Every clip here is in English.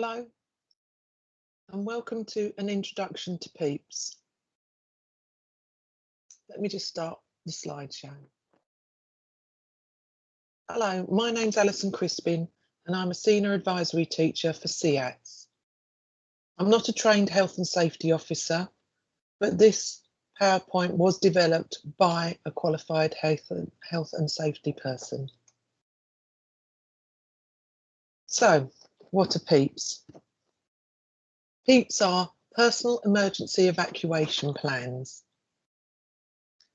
Hello, and welcome to an introduction to PEEPs. Let me just start the slideshow. Hello, my name's Alison Crispin, and I'm a senior advisory teacher for SEATs. I'm not a trained health and safety officer, but this PowerPoint was developed by a qualified health and safety person. So, what are PEEPs? PEEPs are personal emergency evacuation plans.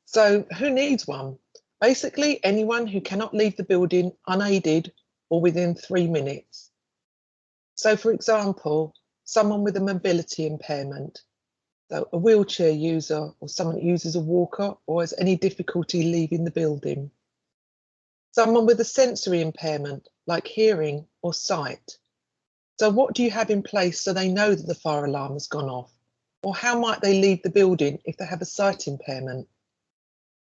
So who needs one? Basically, anyone who cannot leave the building unaided or within 3 minutes. So for example, someone with a mobility impairment, so a wheelchair user or someone who uses a walker or has any difficulty leaving the building. Someone with a sensory impairment like hearing or sight. So what do you have in place so they know that the fire alarm has gone off? Or how might they leave the building if they have a sight impairment?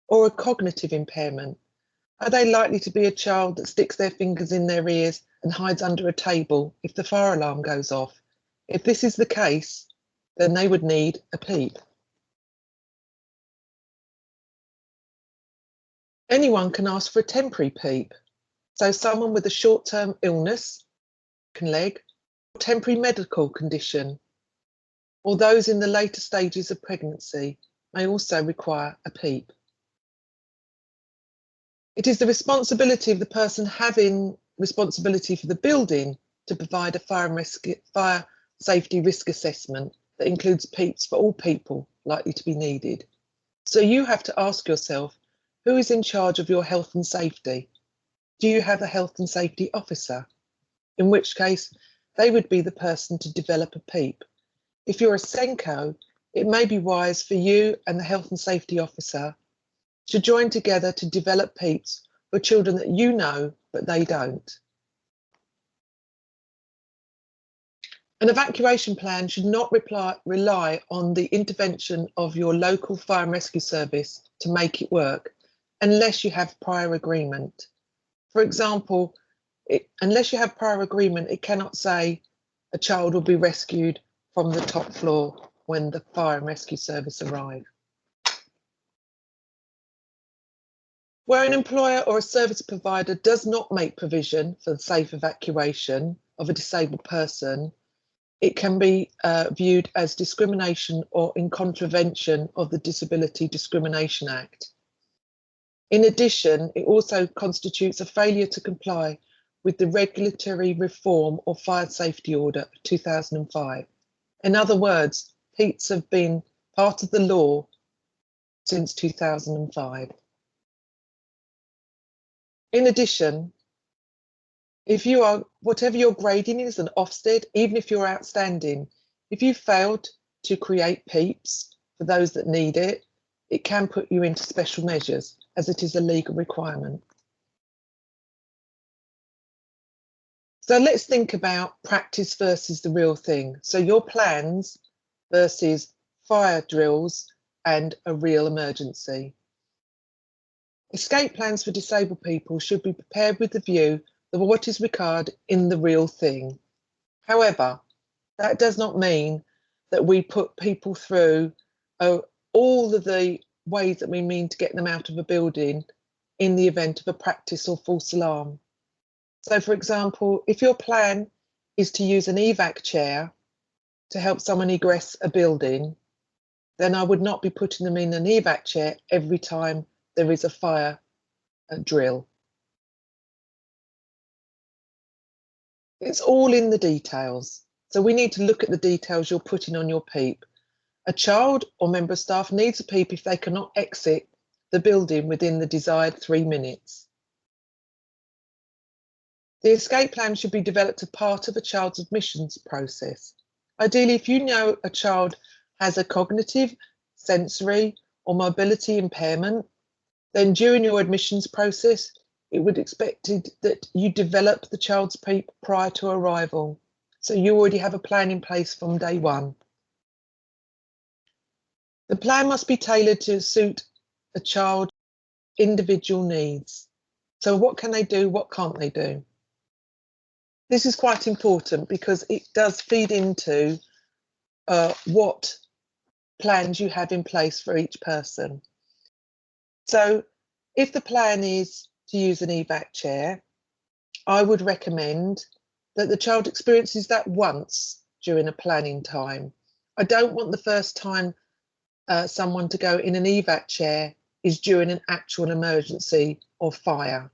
Or a cognitive impairment? Are they likely to be a child that sticks their fingers in their ears and hides under a table if the fire alarm goes off? If this is the case, then they would need a PEEP. Anyone can ask for a temporary PEEP. So someone with a short-term illness, leg, temporary medical condition, or those in the later stages of pregnancy may also require a PEEP. It is the responsibility of the person having responsibility for the building to provide a fire safety risk assessment that includes PEEPs for all people likely to be needed. So you have to ask yourself, who is in charge of your health and safety? Do you have a health and safety officer? In which case, they would be the person to develop a PEEP. If you're a SENCO, it may be wise for you and the health and safety officer to join together to develop PEEPs for children that you know, but they don't. An evacuation plan should not rely on the intervention of your local fire and rescue service to make it work, unless you have prior agreement. For example, unless you have prior agreement, it cannot say a child will be rescued from the top floor when the fire and rescue service arrive. Where an employer or a service provider does not make provision for the safe evacuation of a disabled person, it can be viewed as discrimination or in contravention of the Disability Discrimination Act. In addition, it also constitutes a failure to comply with the Regulatory Reform or Fire Safety Order of 2005. In other words, PEEPs have been part of the law since 2005. In addition, if you are, whatever your grading is, an Ofsted, even if you're outstanding, if you failed to create PEEPs for those that need it, it can put you into special measures as it is a legal requirement. So let's think about practice versus the real thing. So your plans versus fire drills and a real emergency. Escape plans for disabled people should be prepared with the view of what is required in the real thing. However, that does not mean that we put people through all of the ways that we mean to get them out of a building in the event of a practice or false alarm. So for example, if your plan is to use an evac chair to help someone egress a building, then I would not be putting them in an evac chair every time there is a fire drill. It's all in the details. So we need to look at the details you're putting on your PEEP. A child or member of staff needs a PEEP if they cannot exit the building within the desired 3 minutes. The escape plan should be developed as part of a child's admissions process. Ideally, if you know a child has a cognitive, sensory or mobility impairment, then during your admissions process, it would be expected that you develop the child's PEEP prior to arrival. So you already have a plan in place from day one. The plan must be tailored to suit a child's individual needs. So what can they do? What can't they do? This is quite important because it does feed into what plans you have in place for each person. So if the plan is to use an evac chair, I would recommend that the child experiences that once during a planning time. I don't want the first time someone to go in an evac chair is during an actual emergency or fire,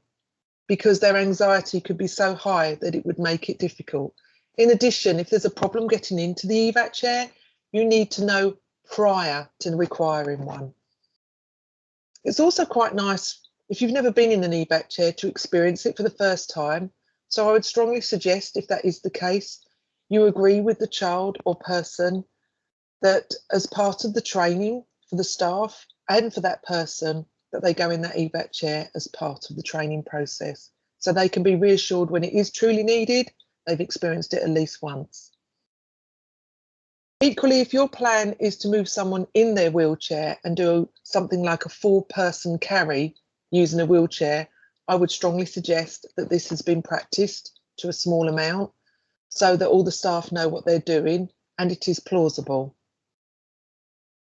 because their anxiety could be so high that it would make it difficult. In addition, if there's a problem getting into the evac chair, you need to know prior to requiring one. It's also quite nice, if you've never been in an evac chair, to experience it for the first time. So I would strongly suggest, if that is the case, you agree with the child or person that as part of the training for the staff and for that person, that they go in that evac chair as part of the training process, so they can be reassured when it is truly needed, they've experienced it at least once. Equally, if your plan is to move someone in their wheelchair and do something like a 4-person carry using a wheelchair, I would strongly suggest that this has been practiced to a small amount so that all the staff know what they're doing and it is plausible.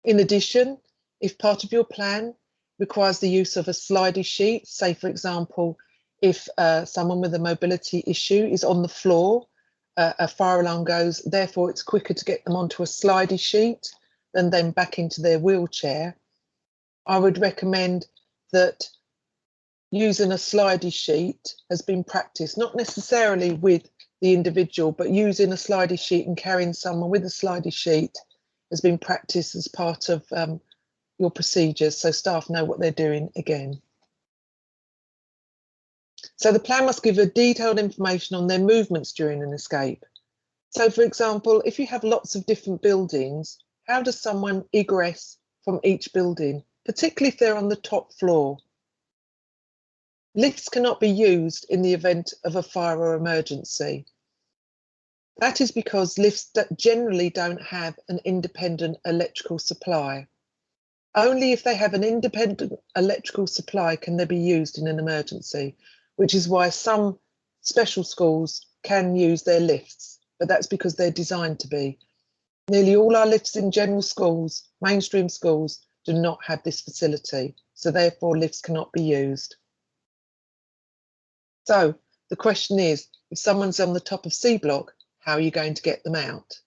In addition, if part of your plan requires the use of a slidey sheet, say for example, if someone with a mobility issue is on the floor, a fire alarm goes, therefore it's quicker to get them onto a slidey sheet than then back into their wheelchair, I would recommend that using a slidey sheet has been practiced, not necessarily with the individual, but using a slidey sheet and carrying someone with a slidey sheet has been practiced as part of your procedures, so staff know what they're doing again. So the plan must give a detailed information on their movements during an escape. So for example, if you have lots of different buildings, how does someone egress from each building, particularly if they're on the top floor? Lifts cannot be used in the event of a fire or emergency. That is because lifts generally don't have an independent electrical supply. Only if they have an independent electrical supply can they be used in an emergency, which is why some special schools can use their lifts, but that's because they're designed to be. Nearly all our lifts in general schools, mainstream schools, do not have this facility, so therefore lifts cannot be used. So the question is, if someone's on the top of C block, how are you going to get them out?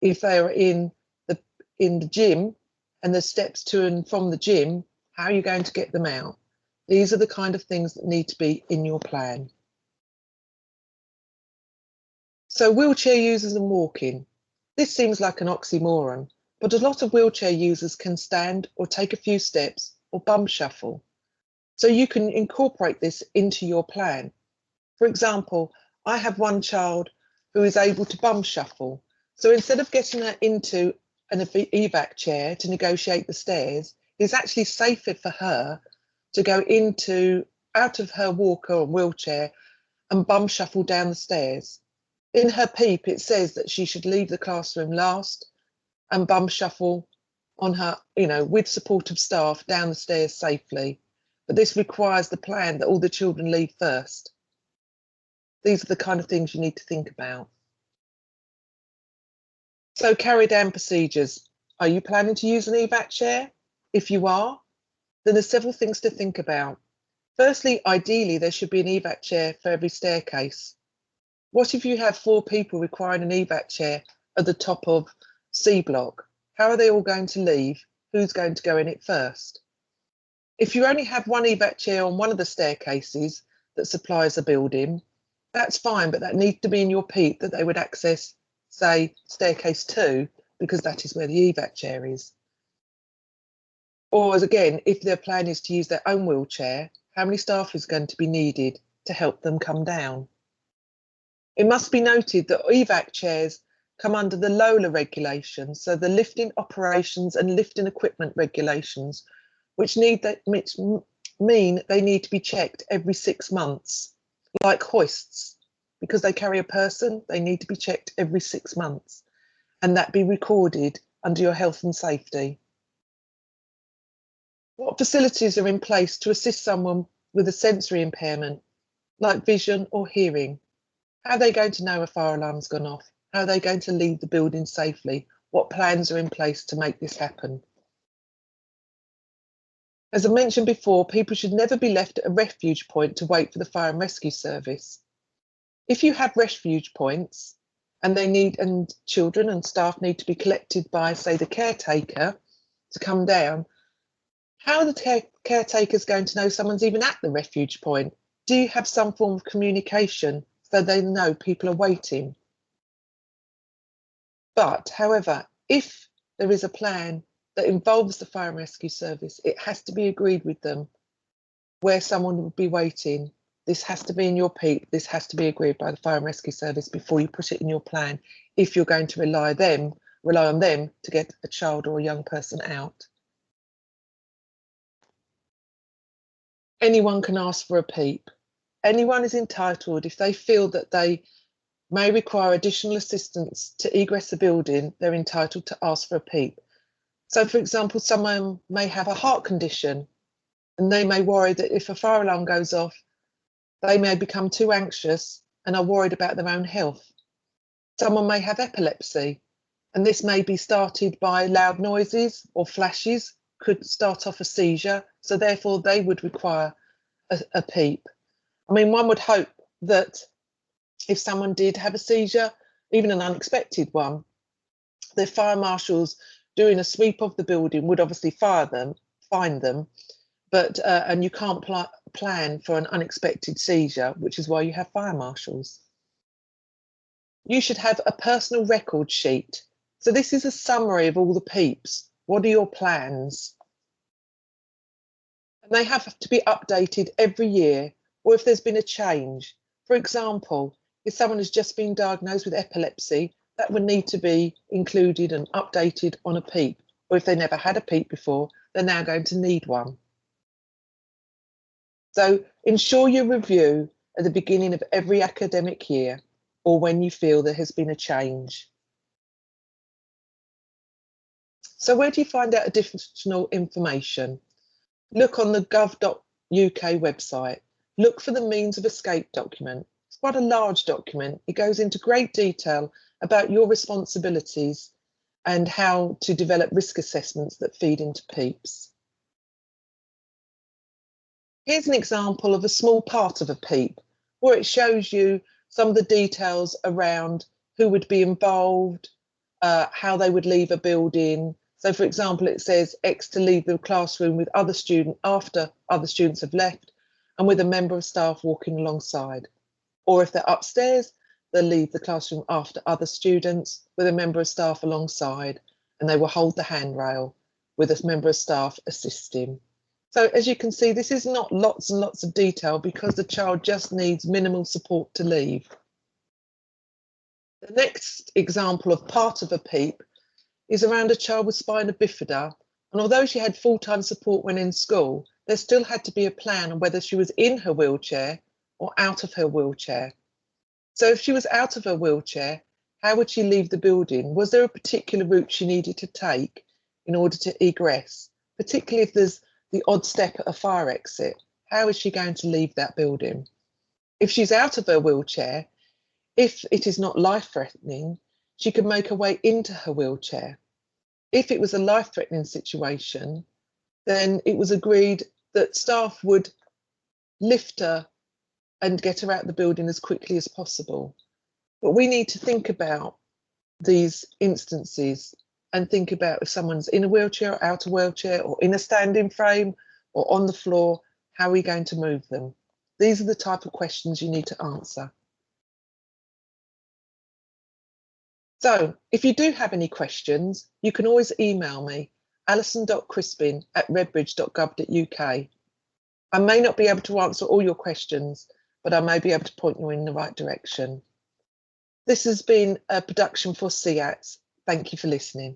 If they are in the gym and there's steps to and from the gym, how are you going to get them out? These are the kind of things that need to be in your plan. So wheelchair users and walking. This seems like an oxymoron, but a lot of wheelchair users can stand or take a few steps or bum shuffle. So you can incorporate this into your plan. For example, I have one child who is able to bum shuffle. So instead of getting her into an evac chair to negotiate the stairs, it's actually safer for her to go out of her walker or wheelchair and bum shuffle down the stairs. In her PEEP, it says that she should leave the classroom last and bum shuffle on her, with supportive staff down the stairs safely. But this requires the plan that all the children leave first. These are the kind of things you need to think about. So carry down procedures. Are you planning to use an evac chair? If you are, then there's several things to think about. Firstly, ideally, there should be an evac chair for every staircase. What if you have 4 people requiring an evac chair at the top of C block? How are they all going to leave? Who's going to go in it first? If you only have one evac chair on one of the staircases that supplies a building, that's fine, but that needs to be in your PEEP that they would access, say, staircase 2, because that is where the evac chair is. Or again, if their plan is to use their own wheelchair, how many staff is going to be needed to help them come down? It must be noted that evac chairs come under the LOLA regulations, so the lifting operations and lifting equipment regulations, which mean they need to be checked every 6 months, like hoists. Because they carry a person, they need to be checked every 6 months, and that be recorded under your health and safety. What facilities are in place to assist someone with a sensory impairment, like vision or hearing? How are they going to know a fire alarm's gone off? How are they going to leave the building safely? What plans are in place to make this happen? As I mentioned before, people should never be left at a refuge point to wait for the fire and rescue service. If you have refuge points and children and staff need to be collected by, say, the caretaker to come down, how are the caretakers going to know someone's even at the refuge point? Do you have some form of communication so they know people are waiting? But, however, if there is a plan that involves the fire and rescue service, it has to be agreed with them where someone will be waiting. This has to be in your PEEP. This has to be agreed by the fire and rescue service before you put it in your plan, if you're going to rely on them to get a child or a young person out. Anyone can ask for a PEEP. Anyone is entitled, if they feel that they may require additional assistance to egress the building, they're entitled to ask for a PEEP. So, for example, someone may have a heart condition and they may worry that if a fire alarm goes off, they may become too anxious and are worried about their own health. Someone may have epilepsy, and this may be started by loud noises or flashes, could start off a seizure, so therefore they would require a PEEP. I mean, one would hope that if someone did have a seizure, even an unexpected one, the fire marshals doing a sweep of the building would obviously find them, but and you can't plan for an unexpected seizure, which is why you have fire marshals. You should have a personal record sheet. So this is a summary of all the PEEPs. What are your plans? And they have to be updated every year, or if there's been a change. For example, if someone has just been diagnosed with epilepsy, that would need to be included and updated on a PEEP. Or if they never had a PEEP before, they're now going to need one. So ensure you review at the beginning of every academic year or when you feel there has been a change. So where do you find out additional information? Look on the gov.uk website. Look for the means of escape document. It's quite a large document. It goes into great detail about your responsibilities and how to develop risk assessments that feed into PEEPs. Here's an example of a small part of a PEEP where it shows you some of the details around who would be involved, how they would leave a building. So, for example, it says X to leave the classroom with other students after other students have left and with a member of staff walking alongside. Or if they're upstairs, they'll leave the classroom after other students with a member of staff alongside, and they will hold the handrail with a member of staff assisting. So as you can see, this is not lots and lots of detail because the child just needs minimal support to leave. The next example of part of a PEEP is around a child with spina bifida. And although she had full-time support when in school, there still had to be a plan on whether she was in her wheelchair or out of her wheelchair. So if she was out of her wheelchair, how would she leave the building? Was there a particular route she needed to take in order to egress, particularly if there's the odd step at a fire exit? How is she going to leave that building? If she's out of her wheelchair, if it is not life-threatening, she could make her way into her wheelchair. If it was a life-threatening situation, then it was agreed that staff would lift her and get her out of the building as quickly as possible. But we need to think about these instances and think about if someone's in a wheelchair or out of a wheelchair or in a standing frame or on the floor, how are we going to move them? These are the type of questions you need to answer. So if you do have any questions, you can always email me, alison.crispin@redbridge.gov.uk. I may not be able to answer all your questions, but I may be able to point you in the right direction. This has been a production for SEATs. Thank you for listening.